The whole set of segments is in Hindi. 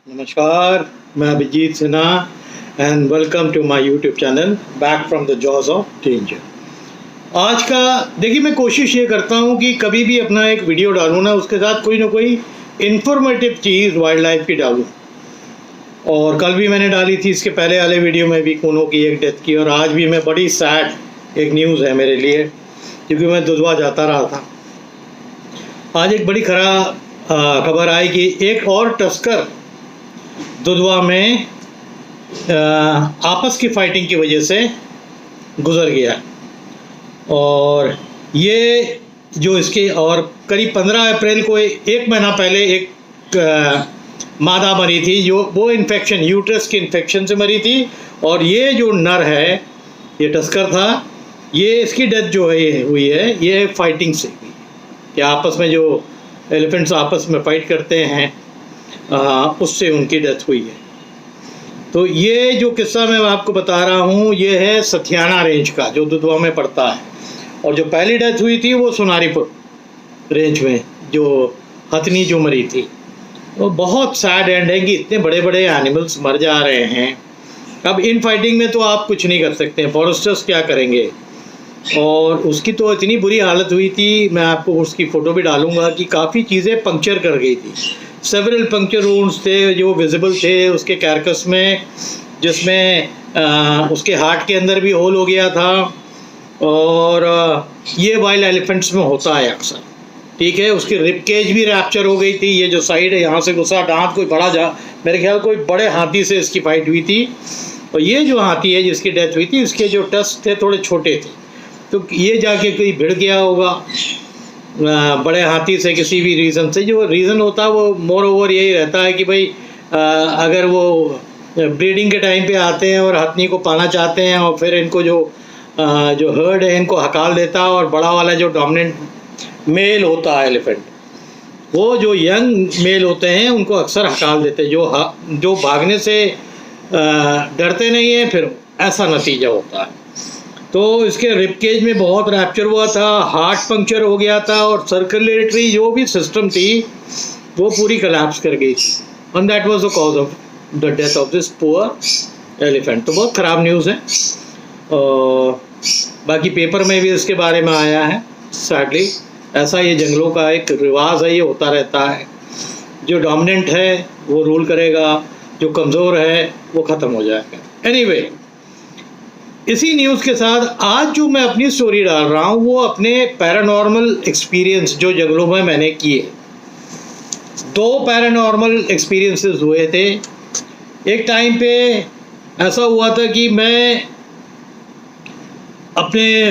नमस्कार, मैं Abhijeet Sinha and welcome to my YouTube channel back from the jaws of danger. आज का देखिए, मैं कोशिश ये करता हूँ कि कभी भी अपना एक वीडियो डालूँ ना, उसके साथ कोई ना कोई इन्फॉर्मेटिव चीज़ वाइल्ड लाइफ की डालूँ। और कल भी मैंने डाली थी, इसके पहले वाले वीडियो में भी कूनों की एक डेथ की, और आज भी मैं बड़ी सैड एक न्यूज़ है मेरे लिए, क्योंकि मैं दुधवा जाता रहा था। आज एक बड़ी खराब खबर आई कि एक और तस्कर दुधवा में आपस की फाइटिंग की वजह से गुजर गया। और ये जो इसके और करीब 15 अप्रैल को एक महीना पहले एक मादा मरी थी, जो वो इन्फेक्शन, यूट्रस के इन्फेक्शन से मरी थी। और ये जो नर है, ये तस्कर था, ये इसकी डेथ जो है हुई है, ये फाइटिंग से हुई। कि आपस में जो एलिफेंट्स आपस में फाइट करते हैं, उससे उनकी डेथ हुई है। तो ये जो किस्सा मैं आपको बता रहा हूँ, ये है सथियाना रेंज का, जो दुधवा में पड़ता है। और जो पहली डेथ हुई थी वो सोनारीपुर रेंज में, जो हथनी जो मरी थी। वो बहुत सैड एंड है कि इतने बड़े बड़े एनिमल्स मर जा रहे हैं। अब इन फाइटिंग में तो आप कुछ नहीं कर सकते, फॉरेस्टर्स क्या करेंगे। और उसकी तो इतनी बुरी हालत हुई थी, मैं आपको उसकी फ़ोटो भी डालूंगा, कि काफ़ी चीज़ें पंक्चर कर गई थी। सेवरल पंक्चर वुंड्स थे जो विजिबल थे उसके कैरकस में, जिसमें उसके हार्ट के अंदर भी होल हो गया था। और ये वाइल्ड एलिफेंट्स में होता है अक्सर, ठीक है। उसकी रिब केज भी रैप्चर हो गई थी। ये जो साइड है, यहाँ से घुसा दांत, कोई बड़ा मेरे ख्याल कोई बड़े हाथी से इसकी फाइट हुई थी। और ये जो हाथी है जिसकी डेथ हुई थी, इसके जो टस्क थे थोड़े छोटे थे, तो ये जाके कहीं भिड़ गया होगा बड़े हाथी से किसी भी रीज़न से। जो रीज़न होता है वो मोर ओवर यही रहता है कि भाई अगर वो ब्रीडिंग के टाइम पे आते हैं और हथनी को पाना चाहते हैं, और फिर इनको जो हर्ड है इनको हकाल देता है, और बड़ा वाला जो डोमिनेंट मेल होता है एलिफेंट, वो जो यंग मेल होते हैं उनको अक्सर हकाल देते हैं, जो भागने से डरते नहीं हैं, फिर ऐसा नतीजा होता है। तो इसके रिब केज में बहुत रैप्चर हुआ था, हार्ट पंक्चर हो गया था, और सर्कुलेटरी जो भी सिस्टम थी वो पूरी कोलैप्स कर गई थी। And that was the cause of the death of this poor elephant. तो बहुत ख़राब न्यूज़ है। और बाकी पेपर में भी इसके बारे में आया है। सैडली ऐसा ये जंगलों का एक रिवाज है, ये होता रहता है। जो डोमिनेंट है वो रूल करेगा, जो कमज़ोर है वो ख़त्म हो जाएगा। एनीवे, इसी न्यूज़ के साथ आज जो मैं अपनी स्टोरी डाल रहा हूँ, वो अपने पैरानॉर्मल एक्सपीरियंस जो जंगलों में मैंने किए। 2 पैरानॉर्मल एक्सपीरियंसेस हुए थे। एक टाइम पे ऐसा हुआ था कि मैं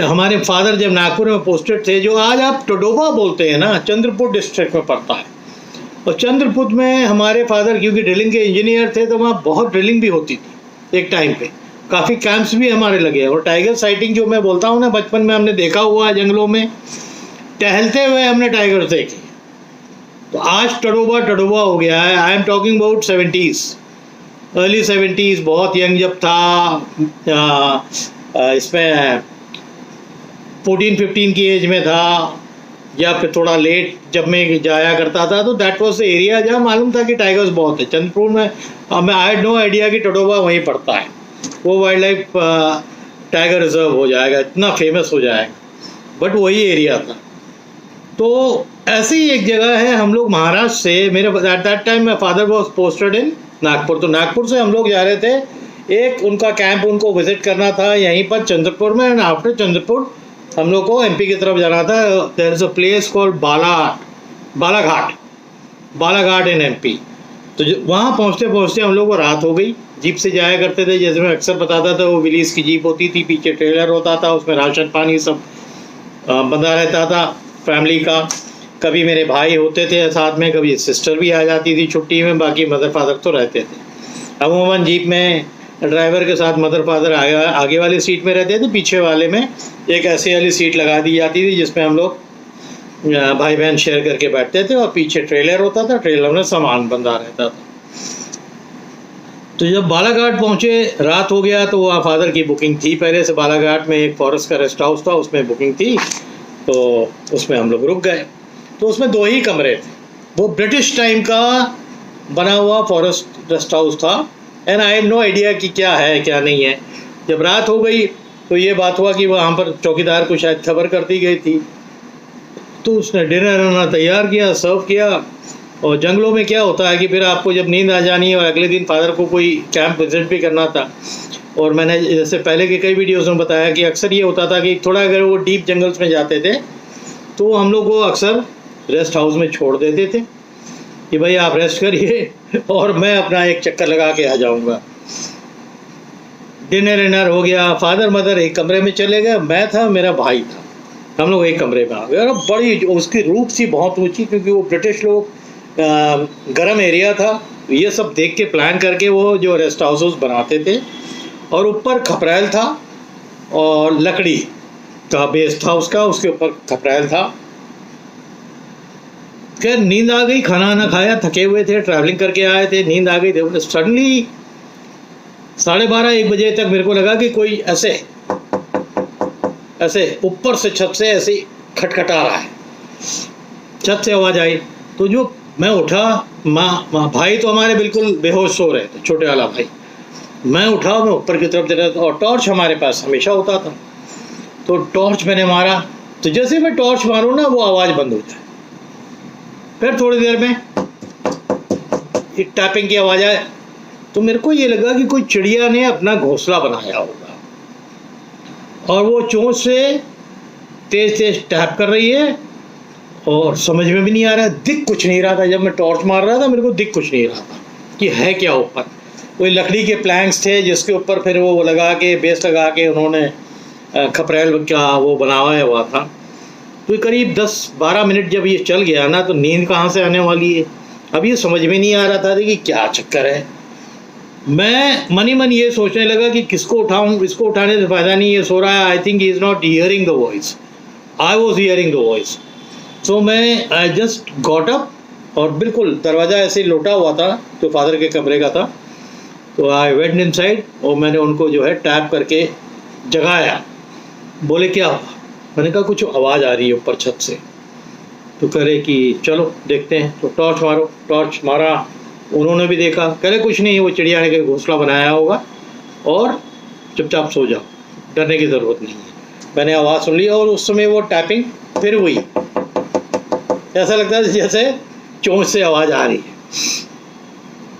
हमारे फादर जब नागपुर में पोस्टेड थे, जो आज आप टडोबा बोलते हैं ना, चंद्रपुर डिस्ट्रिक्ट में पड़ता है। और चंद्रपुर में हमारे फादर क्योंकि ड्रिलिंग के इंजीनियर थे, तो वहाँ बहुत ड्रिलिंग भी होती थी एक टाइम पे। काफ़ी कैंप्स भी हमारे लगे। और टाइगर साइटिंग जो मैं बोलता हूँ ना, बचपन में हमने देखा हुआ है, जंगलों में टहलते हुए हमने टाइगर देखे। तो आज टडोबा हो गया है। I am talking about 70s, early 70s, बहुत यंग जब था, इसमें 14-15 की एज में था, या फिर थोड़ा लेट जब मैं जाया करता था। तो दैट वाज द एरिया जहाँ मालूम था कि टाइगर्स बहुत है। चंद्रपुर में मैं आई हैड नो आइडिया कि टडोबा वहीं पड़ता है। वो वाइल्ड लाइफ टाइगर रिजर्व हो जाएगा, इतना फेमस हो जाएगा, बट वही एरिया था। तो ऐसी ही एक जगह है, हम लोग महाराष्ट्र से, मेरे at that time my father was posted in Nagpur. तो नागपुर से हम लोग जा रहे थे, एक उनका कैंप उनको विजिट करना था यहीं पर चंद्रपुर में। एंड आफ्टर चंद्रपुर हम लोग को एमपी की तरफ जाना था। There is a place called Balaghat in MP. तो वहाँ पहुँचते हम लोग को रात हो गई। जीप से जाया करते थे, जैसे मैं अक्सर बताता था, वो विलीज की जीप होती थी, पीछे ट्रेलर होता था, उसमें राशन पानी सब बंधा रहता था फैमिली का। कभी मेरे भाई होते थे साथ में, कभी सिस्टर भी आ जाती थी छुट्टी में, बाकी मदर फादर तो रहते थे। अमूमन जीप में ड्राइवर के साथ मदर फादर आगे वाली सीट में रहते थे, पीछे वाले में एक ऐसी वाली सीट लगा दी जाती थी जिसमें हम लोग भाई बहन शेयर करके बैठते थे, और पीछे ट्रेलर होता था, ट्रेलर में सामान बंधा रहता था। तो जब बालाघाट पहुँचे, रात हो गया, तो वहाँ फादर की बुकिंग थी पहले से। बालाघाट में एक फॉरेस्ट का रेस्ट हाउस था, उसमें बुकिंग थी, तो उसमें हम लोग रुक गए। तो उसमें 2 ही कमरे थे। वो ब्रिटिश टाइम का बना हुआ फॉरेस्ट रेस्ट हाउस था and I have no idea कि क्या है क्या नहीं है। जब रात हो गई तो ये बात हुआ कि वहाँ पर चौकीदार को शायद खबर कर दी गई थी, तो उसने डिनर तैयार किया, सर्व किया। और जंगलों में क्या होता है कि फिर आपको जब नींद आ जानी है और अगले दिन फादर को कोई कैंप विजिट भी करना था, और मैंने जैसे पहले के कई वीडियोज़ में बताया कि अक्सर ये होता था कि थोड़ा अगर वो डीप जंगल्स में जाते थे तो हम लोग को अक्सर रेस्ट हाउस में छोड़ देते थे कि भाई आप रेस्ट करिए और मैं अपना एक चक्कर लगा के आ जाऊंगा। डिनर हो गया, फादर मदर एक कमरे में चले गए, मैं था, मेरा भाई था, हम लोग एक कमरे में आ गए। और बड़ी उसकी रूफ थी बहुत ऊंची, क्योंकि वो ब्रिटिश लोग गर्म एरिया था, ये सब देख के प्लान करके वो जो रेस्ट हाउसेस बनाते थे। और ऊपर खपरेल था और लकड़ी का बेस था उसका, उसके ऊपर खपरेल था। खैर नींद आ गई, खाना ना खाया, थके हुए थे, ट्रैवलिंग करके आए थे, नींद आ गई थे। सडनली 12:30-1 बजे तक मेरे को लगा कि कोई ऐसे ऊपर से छत से ऐसे खटखटा रहा है, छत से आवाज़ आई। तो जो मैं उठा, माँ भाई तो हमारे बिल्कुल बेहोश सो रहे थे, छोटे वाला भाई। मैं उठा, मैं ऊपर की तरफ देखा और टॉर्च हमारे पास हमेशा होता था, तो टॉर्च मैंने मारा। तो जैसे मैं टॉर्च मारूँ ना, वो आवाज़ बंद हो जाए। फिर थोड़ी देर में एक टैपिंग की आवाज़ आए, तो मेरे को ये लगा कि कोई चिड़िया ने अपना घोंसला बनाया होगा, और वो चोंच से तेज तेज टैप कर रही है, और समझ में भी नहीं आ रहा, दिख कुछ नहीं रहा था। जब मैं टॉर्च मार रहा था मेरे को दिख कुछ नहीं रहा था कि है क्या ऊपर। कोई लकड़ी के प्लैंक्स थे जिसके ऊपर फिर वो लगा के, बेस लगा के उन्होंने खपरेल का वो बनाया हुआ था। तो करीब 10-12 मिनट जब ये चल गया ना, तो नींद कहाँ से आने वाली है। अब ये समझ में नहीं आ रहा था कि क्या चक्कर है। मैं मन ही मन ये सोचने लगा कि किसको उठाऊं, इसको उठाने से फ़ायदा नहीं, ये सो रहा है, I think he is not hearing the voice, I was hearing the voice. So मैं आई जस्ट गॉट अप, और बिल्कुल दरवाज़ा ऐसे ही लौटा हुआ था जो फादर के कमरे का था। तो आई वेंट इनसाइड और मैंने उनको जो है टैप करके जगाया। बोले क्या हुआ? मैंने कहा कुछ आवाज़ आ रही है ऊपर छत से। तो कह रहे कि चलो देखते हैं। तो टॉर्च मारो, टॉर्च मारा, उन्होंने भी देखा। कह रहे कुछ नहीं, वो चिड़िया ने घोंसला बनाया होगा और चुपचाप सो जाओ, डरने की ज़रूरत नहीं है। मैंने आवाज़ सुन ली और उस समय वो टैपिंग फिर हुई, ऐसा लगता है जैसे चोंच से आवाज़ आ रही है।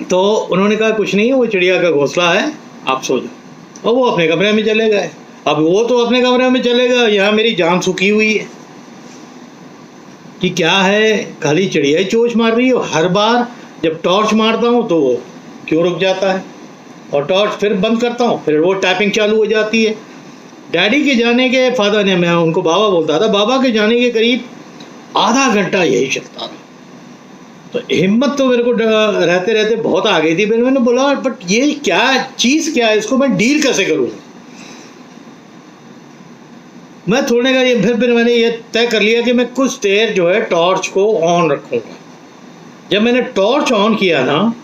तो उन्होंने कहा कुछ नहीं, वो चिड़िया का घोंसला है, आप सो जाओ। और वो अपने कमरे में चले गए। अब वो तो अपने कमरे में चले गए, यहाँ मेरी जान सूखी हुई है कि क्या है, खाली चिड़िया ही चोंच मार रही है। हर बार जब टॉर्च मारता हूँ तो वो क्यों रुक जाता है, और टॉर्च फिर बंद करता हूँ फिर वो टैपिंग चालू हो जाती है। डैडी के जाने के, फादर ने, मैं उनको बाबा बोलता था, बाबा के जाने के करीब आधा घंटा यही चलता रहा। तो हिम्मत तो मेरे को रहते रहते बहुत आ गई थी। मैंने बोला बट ये क्या चीज़, क्या है, इसको मैं डील कैसे करूँ। मैं थोड़े का ये फिर मैंने ये तय कर लिया कि मैं कुछ देर जो है टॉर्च को ऑन रखूँगा। जब मैंने टॉर्च ऑन किया ना,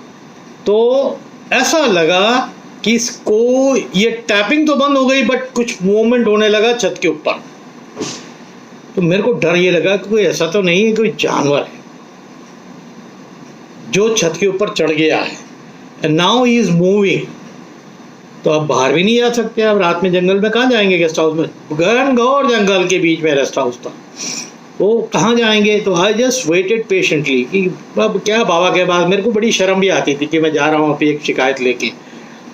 तो ऐसा लगा कि इसको, ये टैपिंग तो बंद हो गई बट कुछ मूवमेंट होने लगा छत के ऊपर। तो मेरे को डर ये लगा कि कोई ऐसा तो नहीं है, कोई जानवर है जो छत के ऊपर चढ़ गया है, and now he is moving. तो अब बाहर भी नहीं जा सकते, अब रात में जंगल में कहाँ जाएंगे, गेस्ट हाउस में, घनघोर जंगल के बीच में रेस्ट हाउस था, वो कहाँ जाएंगे। तो आई जस्ट वेटेड पेशेंटली कि अब क्या, बाबा के बाद मेरे को बड़ी शर्म भी आती थी कि मैं जा रहा हूँ अभी एक शिकायत लेके।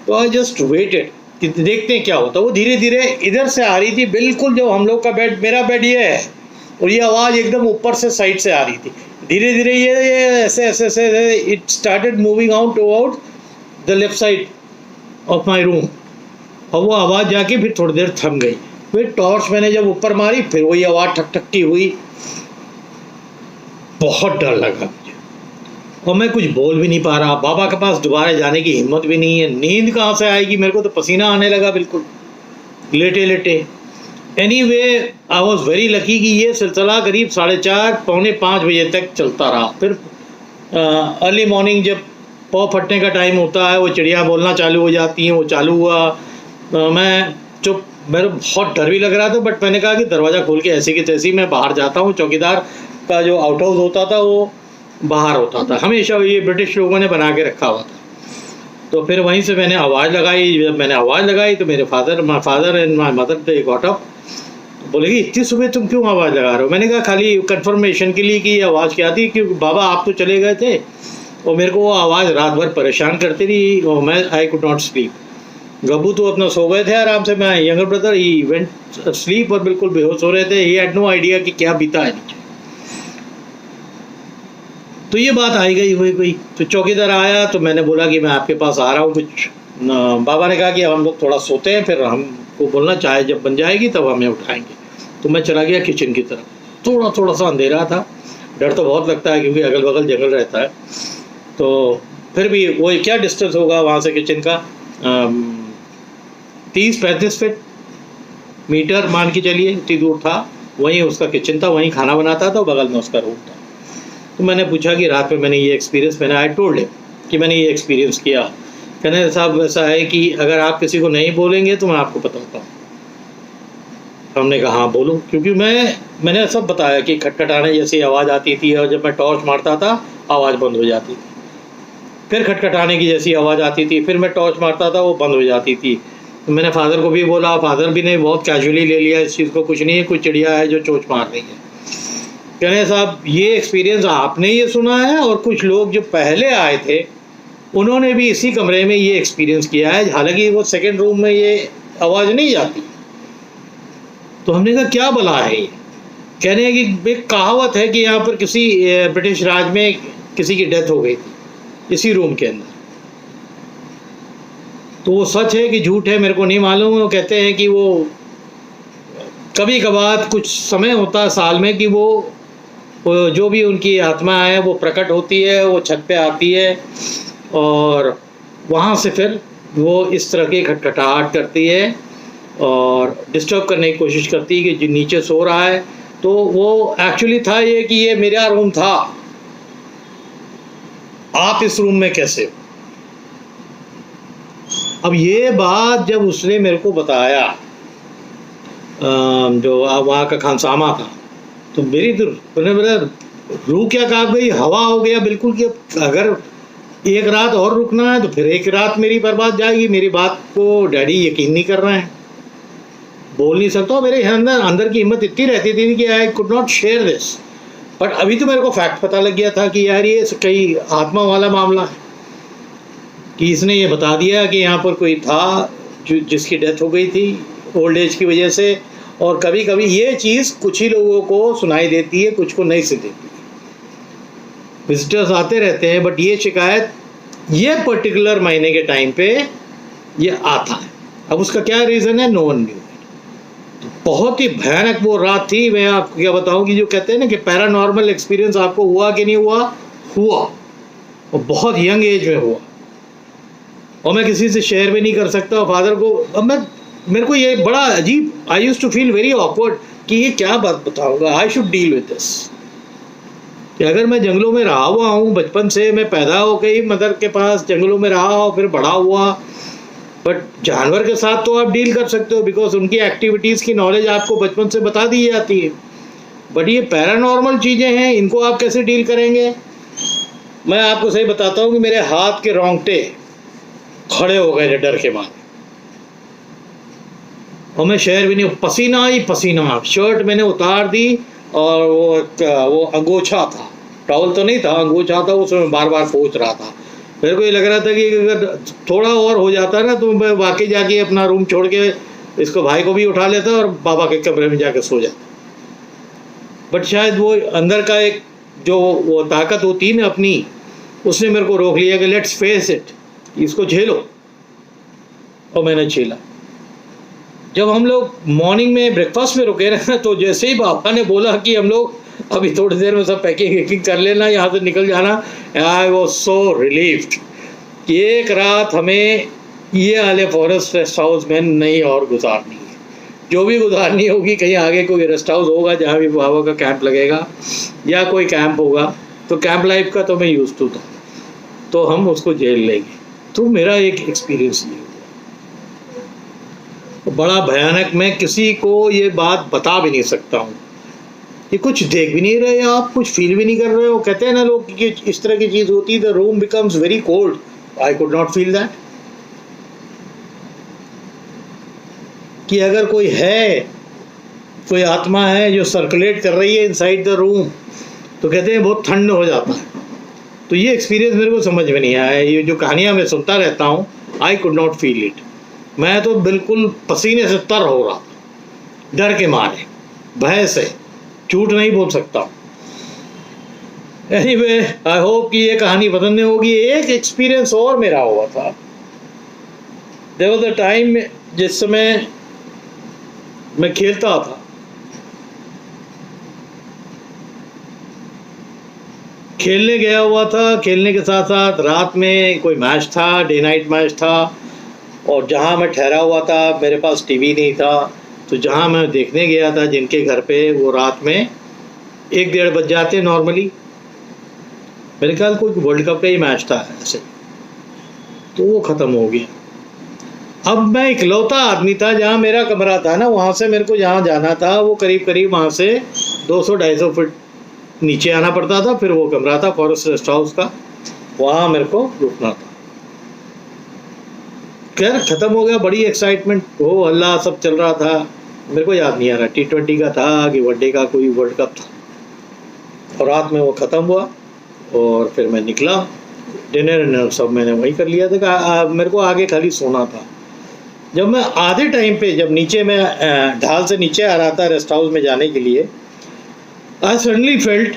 तो आई जस्ट वेटेड कि देखते हैं क्या होता। वो धीरे धीरे इधर से आ रही थी, बिल्कुल जो हम लोग का बेड, मेरा बेड ये है, और ये आवाज़ एकदम ऊपर से साइड से आ रही थी। धीरे धीरे ये ऐसे ऐसे ऐसे it started moving out toward the left side of my room. और वो आवाज़ जाके फिर थोड़ी देर थम गई। फिर टॉर्च मैंने जब ऊपर मारी, फिर वही आवाज़ ठक ठक की हुई। बहुत डर लगा मुझे, और मैं कुछ बोल भी नहीं पा रहा। बाबा के पास दोबारा जाने की हिम्मत भी नहीं है। नींद कहाँ से आएगी, मेरे को तो पसीना आने लगा बिल्कुल लेटे लेटे। Anyway I was very lucky कि ये सिलसिला करीब 4:30-4:45 बजे तक चलता रहा। फिर अर्ली मॉर्निंग जब पाँव फटने का टाइम होता है, वो चिड़िया बोलना चालू हो जाती हैं, वो चालू हुआ। मैं चुप, मेरे बहुत डर भी लग रहा था, बट मैंने कहा कि दरवाज़ा खोल के ऐसी की तैसी मैं बाहर जाता हूँ। चौकीदार का जो आउट हाउस होता था वो बाहर होता था, हमेशा ये ब्रिटिश लोगों ने बना के रखा हुआ था। तो फिर वहीं से मैंने आवाज़ लगाई। जब मैंने आवाज़ लगाई तो मेरे my father and my mother they got up. बोले कि इतनी सुबह तुम क्यों आवाज़ लगा रहे हो? मैंने कहा खाली कंफर्मेशन के लिए कि ये आवाज़ क्या थी, क्योंकि बाबा आप तो चले गए थे और मेरे को वो आवाज़ रात भर परेशान करती रही और मैं I could not sleep. Gabbu तो अपना सो गए थे आराम से, मैं younger brother he went sleep और बिल्कुल बेहोश हो रहे थे। ही हैड नो आइडिया कि क्या बीता है नीचे। तो ये बात आई गई हुई गई। तो चौकीदार आया तो मैंने बोला कि मैं आपके पास आ रहा हूँ कुछ। बाबा ने कहा कि हम लोग थोड़ा सोते हैं, फिर हमको बोलना चाय जब बन जाएगी तब हमें उठाएंगे। तो मैं चला गया किचन की तरफ। थोड़ा सा अंधेरा था, डर तो बहुत लगता है क्योंकि अगल बगल जंगल रहता है। तो फिर भी वो क्या डिस्टेंस होगा वहाँ से किचन का, 30-35 फीट मीटर मान के चलिए, इतनी दूर था। वहीं उसका किचन था, वहीं खाना बनाता था, बगल में उसका रूम था। तो मैंने पूछा कि रात में मैंने ये एक्सपीरियंस, मैंने आई टोल्ड हिम कि मैंने ये एक्सपीरियंस किया। कहने साहब ऐसा है कि अगर आप किसी को नहीं बोलेंगे तो मैं आपको बताता हूँ। हमने कहा हाँ बोलो, क्योंकि मैंने सब बताया कि खटखटाने जैसी आवाज़ आती थी और जब मैं टॉर्च मारता था आवाज़ बंद हो जाती थी। फिर खटखटाने की जैसी आवाज़ आती थी, फिर मैं टॉर्च मारता था वो बंद हो जाती थी। तो मैंने फादर को भी बोला, फादर भी ने बहुत कैजुअली ले लिया इस चीज़ को, कुछ नहीं है, कुछ चिड़िया है जो चोंच मार रही है। कहने साहब ये एक्सपीरियंस आपने ये सुना है और कुछ लोग जो पहले आए थे उन्होंने भी इसी कमरे में ये एक्सपीरियंस किया है, हालांकि वो सेकेंड रूम में ये आवाज़ नहीं जाती। तो हमने कहा क्या भला है ये? कहने कि एक कहावत है कि यहाँ पर किसी ब्रिटिश राज में किसी की डेथ हो गई थी इसी रूम के अंदर। तो वो सच है कि झूठ है मेरे को नहीं मालूम। वो कहते हैं कि वो कभी कभार कुछ समय होता है साल में कि वो जो भी उनकी आत्मा है वो प्रकट होती है, वो छत पे आती है और वहाँ से फिर वो इस तरह की खटखटाहट करती है और डिस्टर्ब करने की कोशिश करती है कि जो नीचे सो रहा है। तो वो एक्चुअली था ये कि ये मेरा रूम था, आप इस रूम में कैसे हो? अब ये बात जब उसने मेरे को बताया, जो वहाँ का खानसामा था, तो मेरी तो मेरा रूह क्या काँप गई, हवा हो गया बिल्कुल कि अगर एक रात और रुकना है तो फिर एक रात मेरी बर्बाद जाएगी। मेरी बात को डैडी यकीन नहीं कर रहे हैं, बोल नहीं सकता। मेरे अंदर की हिम्मत इतनी रहती थी कि I could not share this. But अभी तो मेरे को फैक्ट पता लग गया था कि यार ये कई आत्मा वाला मामला है, कि इसने ये बता दिया कि यहाँ पर कोई था जिसकी डेथ हो गई थी ओल्ड एज की वजह से। और कभी कभी ये चीज़ कुछ ही लोगों को सुनाई देती है, कुछ को नहीं सुन देती। विजिटर्स आते रहते हैं, बट ये शिकायत ये पर्टिकुलर महीने के टाइम पे ये आता है। अब उसका क्या रीज़न है, नो वन न्यू। तो बहुत ही भयानक वो रात थी। मैं आपको क्या बताऊं कि जो कहते हैं ना कि पैरानॉर्मल एक्सपीरियंस आपको हुआ कि नहीं हुआ, हुआ, और बहुत यंग एज में हुआ, और मैं किसी से शेयर भी नहीं कर सकता। और फादर को अब मेरे को ये बड़ा अजीब, I used to feel very awkward कि ये क्या बात बताऊंगा, I should deal with this. कि अगर मैं जंगलों में रहा हुआ हूँ बचपन से, मैं पैदा हो गई मदर के पास, जंगलों में रहा और फिर बड़ा हुआ, बट जानवर के साथ तो आप डील कर सकते हो बिकॉज उनकी एक्टिविटीज़ की नॉलेज आपको बचपन से बता दी जाती है। बट ये पैरानॉर्मल चीज़ें हैं, इनको आप कैसे डील करेंगे? मैं आपको सही बताता हूँ कि मेरे हाथ के रोंगटे खड़े हो गए डर के बाद, और मैं शहर भी नहीं, पसीना ही पसीना। शर्ट मैंने उतार दी और वो अंगोछा था, टॉवल तो नहीं था, अंगोछा था, उसमें बार बार पोंछ रहा था। मेरे को ये लग रहा था कि अगर थोड़ा और हो जाता ना तो मैं वाकई जाके अपना रूम छोड़ के इसको भाई को भी उठा लेता और बाबा के कमरे में जाके सो जाता। बट शायद वो अंदर का एक जो वो ताकत होती है ना अपनी, उसने मेरे को रोक लिया कि लेट्स फेस इट, इसको झेलो। और मैंने झेला। जब हम लोग मॉर्निंग में ब्रेकफास्ट में रुके ना, तो जैसे ही बाबा ने बोला कि हम लोग अभी थोड़ी देर में सब पैकिंग वैकिंग कर लेना, यहाँ से निकल जाना, आई वॉज सो रिलीव्ड कि एक रात हमें ये वाले फॉरेस्ट रेस्ट हाउस में नहीं और गुजारनी है। जो भी गुजारनी होगी, कहीं आगे कोई रेस्ट हाउस होगा जहाँ भी बाबा का कैंप लगेगा या कोई कैंप होगा, तो कैंप लाइफ का तो मैं यूज टू था, तो हम उसको झेल लेंगे। तो मेरा एक एक्सपीरियंस ये हुआ, बड़ा भयानक। मैं किसी को ये बात बता भी नहीं सकता हूँ। कि कुछ देख भी नहीं रहे आप, कुछ फील भी नहीं कर रहे हो। कहते हैं ना लोग कि इस तरह की चीज़ होती है, the room becomes very cold. I could not feel that, कि अगर कोई है, कोई आत्मा है जो सर्कुलेट कर रही है इनसाइड द रूम, तो कहते हैं बहुत ठंड हो जाता है। तो ये एक्सपीरियंस मेरे को समझ में नहीं आया। ये जो कहानियाँ मैं सुनता रहता हूँ, I could not feel it. मैं तो बिल्कुल पसीने से तर हो रहा, डर के मारे, भय से, झूठ नहीं बोल सकता। एनीवे, आई होप कि ये कहानी पसंद होगी। एक एक्सपीरियंस और मेरा हुआ था। देयर वाज अ टाइम जिस समय मैं खेलता था, खेलने गया हुआ था। खेलने के साथ साथ रात में कोई मैच था, डे नाइट मैच था, और जहाँ मैं ठहरा हुआ था मेरे पास टीवी नहीं था। तो जहाँ मैं देखने गया था जिनके घर पे, वो रात में 1-1:30 बज जाते नॉर्मली। मेरे ख्याल कोई वर्ल्ड कप का ही मैच था ऐसे। तो वो ख़त्म हो गया। अब मैं इकलौता आदमी था, जहाँ मेरा कमरा था ना, वहाँ से मेरे को जहाँ जाना था वो करीब करीब वहाँ से 200-250 फुट नीचे आना पड़ता था। फिर वो कमरा था फॉरेस्ट रेस्ट हाउस का, वहाँ मेरे को रुकना था। खैर ख़त्म हो गया, बड़ी एक्साइटमेंट, हो हल्ला सब चल रहा था। मेरे को याद नहीं आ रहा T20 का था कि वनडे का कोई वर्ल्ड कप था। और रात में वो ख़त्म हुआ और फिर मैं निकला। डिनर सब मैंने वहीं कर लिया था। मेरे को आगे खाली सोना था। जब मैं आधे टाइम पे, जब नीचे मैं ढाल से नीचे आ रहा था रेस्ट हाउस में जाने के लिए, आई सडनली फेल्ट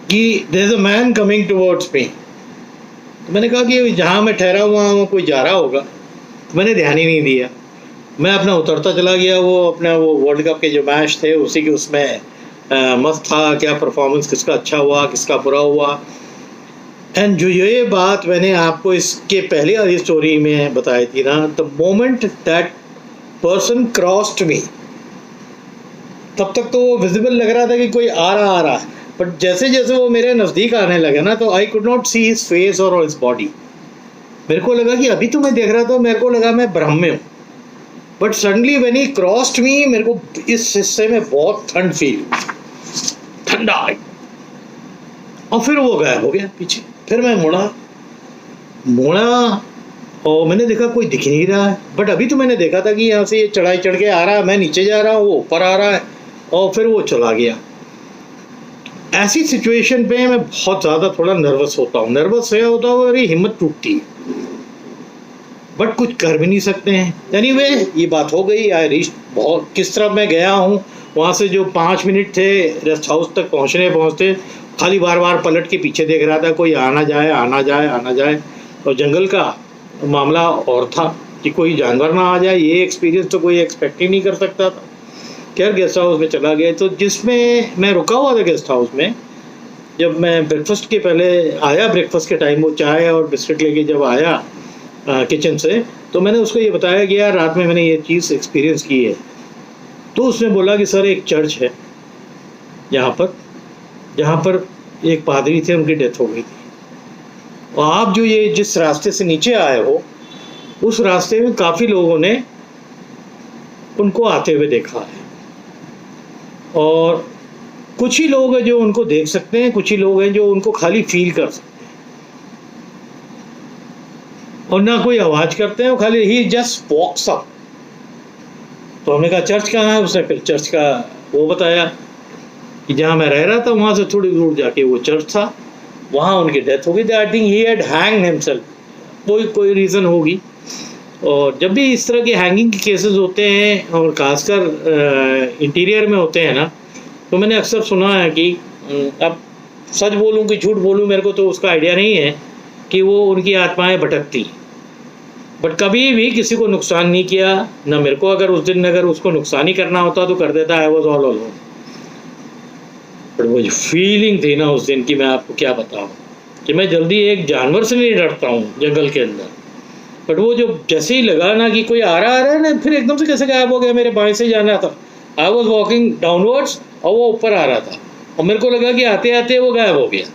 कि there is a man coming towards me. तो मैंने कहा कि जहाँ मैं ठहरा हुआ हूँ कोई जा रहा होगा। तो मैंने ध्यान ही नहीं दिया, मैं अपना उतरता चला गया। वो अपना वो वर्ल्ड कप के जो मैच थे उसी के उसमें मस्त था, क्या परफॉर्मेंस किसका अच्छा हुआ, किसका बुरा हुआ। एंड जो ये बात मैंने आपको इसके पहले वाली स्टोरी में बताई थी ना, the moment that person crossed me, तब तक तो वो विजिबल लग रहा था कि कोई आ रहा है, बट जैसे जैसे वो मेरे नज़दीक आने लगे ना, तो I could not see his face और हिज बॉडी। मेरे को लगा कि अभी तो मैं देख रहा था, मेरे को लगा मैं ब्रह्म में हूँ, but suddenly when he crossed me, मेरे को इस हिस्से में बहुत ठंड फील, ठंडा, और फिर वो गायब हो गया पीछे। फिर मैं मुड़ा और मैंने देखा कोई दिख नहीं रहा है, बट अभी तो मैंने देखा था कि यहाँ से ये चढ़ाई चढ़ के आ रहा है, मैं नीचे जा रहा हूँ, वो ऊपर आ रहा है, और फिर वो चला गया। ऐसी सिचुएशन पे मैं बहुत ज़्यादा थोड़ा नर्वस होता हूँ। नर्वस है होता हूँ, मेरी हिम्मत टूटती है, बट कुछ कर भी नहीं सकते हैं। एनीवे, ये बात हो गई। आई रीच, बहुत किस तरह मैं गया हूँ, वहाँ से जो 5 मिनट थे रेस्ट हाउस तक पहुँचते खाली बार बार पलट के पीछे देख रहा था, कोई आना जाए आना जाए आना जाए। और जंगल का मामला और था कि कोई जानवर ना आ जाए, ये एक्सपीरियंस तो कोई एक्सपेक्ट ही नहीं कर सकता था। खैर गेस्ट हाउस में चला गया। तो जिसमें मैं रुका हुआ था गेस्ट हाउस में, जब मैं ब्रेकफास्ट के पहले आया, ब्रेकफास्ट के टाइम वो चाय और बिस्किट लेके जब आया किचन से, तो मैंने उसको ये बताया कि यार रात में मैंने ये चीज़ एक्सपीरियंस की है। तो उसने बोला कि सर एक चर्च है जहाँ पर एक पादरी थे, उनकी डेथ हो गई थी, और आप जो ये जिस रास्ते से नीचे आए हो, उस रास्ते में काफ़ी लोगों ने उनको आते हुए देखा है, और कुछ ही लोग हैं जो उनको देख सकते हैं, कुछ ही लोग हैं जो उनको खाली फील कर सकते हैं, और ना कोई आवाज़ करते हैं, वो खाली ही जस्ट वॉक्स अप। तो हमने कहा चर्च कहाँ है? उसने फिर चर्च का वो बताया कि जहाँ मैं रह रहा था वहाँ से थोड़ी दूर जाके वो चर्च था, वहाँ उनकी डेथ हो गई थी। आई think he had hanged himself, कोई रीज़न होगी। और जब भी इस तरह के हैंगिंग के केसेस होते हैं, और खासकर इंटीरियर में होते हैं ना, तो मैंने अक्सर सुना है कि अब सच बोलूँ कि झूठ बोलूँ, मेरे को तो उसका आइडिया नहीं है कि वो उनकी आत्माएं भटकती, बट कभी भी किसी को नुकसान नहीं किया ना मेरे को। अगर उस दिन अगर उसको नुकसान ही करना होता तो कर देता। I was all alone. But वो जो फीलिंग थी ना उस दिन की, मैं आपको क्या बताऊँ, कि मैं जल्दी एक जानवर से नहीं डरता हूँ जंगल के अंदर, बट वो जो जैसे ही लगा ना कि कोई आ रहा है ना, फिर एकदम से कैसे गायब हो गया। मेरे बाएं से जाना था, आई वॉज वॉकिंग डाउनवर्ड्स, और वो ऊपर आ रहा था, और मेरे को लगा कि आते आते वो गायब हो गया।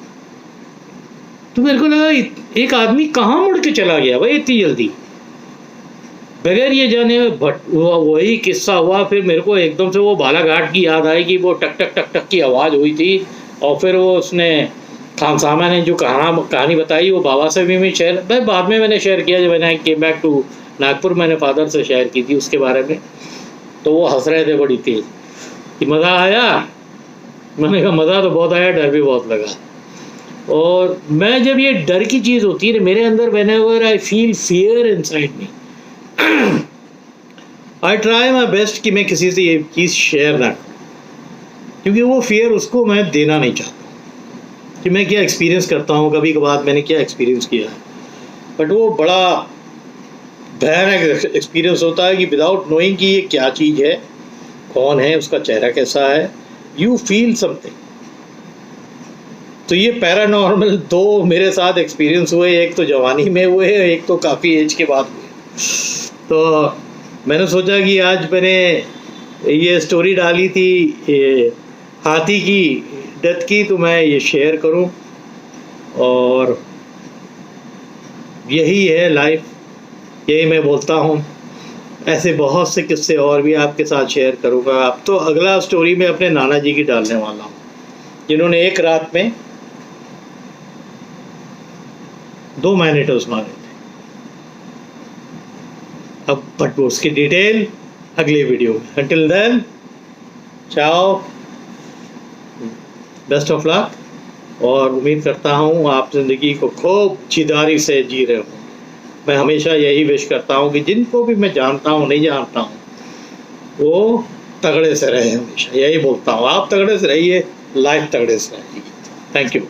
तो मेरे को लगा एक आदमी कहाँ मुड़ के चला गया भाई इतनी जल्दी। बगैर ये जाने वही किस्सा हुआ। फिर मेरे को एकदम से वो बालाघाट की याद आई कि वो टक टक टक टक की आवाज़ हुई थी। और फिर वो उसने खानसामा ने जो कहानी बताई वो बाबा से भी मैं शेयर, भाई बाद में मैंने शेयर किया जब मैंने केम बैक टू नागपुर, मैंने फादर से शेयर की थी उसके बारे में। तो वो हंस रहे थे बड़ी तेज कि मज़ा आया। मैंने कहा मज़ा तो बहुत आया, डर भी बहुत लगा। और मैं जब ये डर की चीज़ होती है ना मेरे अंदर, whenever I feel fear inside me, I try my best कि मैं किसी से ये चीज़ शेयर ना करूँ, क्योंकि वो फियर उसको मैं देना नहीं चाहता कि मैं क्या एक्सपीरियंस करता हूँ, कभी कभार मैंने क्या एक्सपीरियंस किया है। बट वो बड़ा भयानक एक्सपीरियंस होता है कि विदाउट नोइंग कि ये क्या चीज़ है, कौन है, उसका चेहरा कैसा है, यू फील समथिंग। तो ये पैरानॉर्मल दो मेरे साथ एक्सपीरियंस हुए, एक तो जवानी में हुए, एक तो काफ़ी एज के बाद हुए। तो मैंने सोचा कि आज मैंने ये स्टोरी डाली थी हाथी की डेथ की, तो मैं ये शेयर करूं। और यही है लाइफ, यही मैं बोलता हूं। ऐसे बहुत से किस्से और भी आपके साथ शेयर करूंगा। अब तो अगला स्टोरी में अपने नाना जी की डालने वाला हूं, जिन्होंने एक रात में 2 मैनिटोस मारे थे। अब बट उसकी डिटेल अगले वीडियो में। अंटिल देन, चाओ, बेस्ट ऑफ लक। और उम्मीद करता हूँ आप ज़िंदगी को खूब जिदारी से जी रहे हो। मैं हमेशा यही विश करता हूँ कि जिनको भी मैं जानता हूँ नहीं जानता हूँ, वो तगड़े से रहे। हमेशा यही बोलता हूँ, आप तगड़े से रहिए, लाइफ तगड़े से रहेगी। Thank you.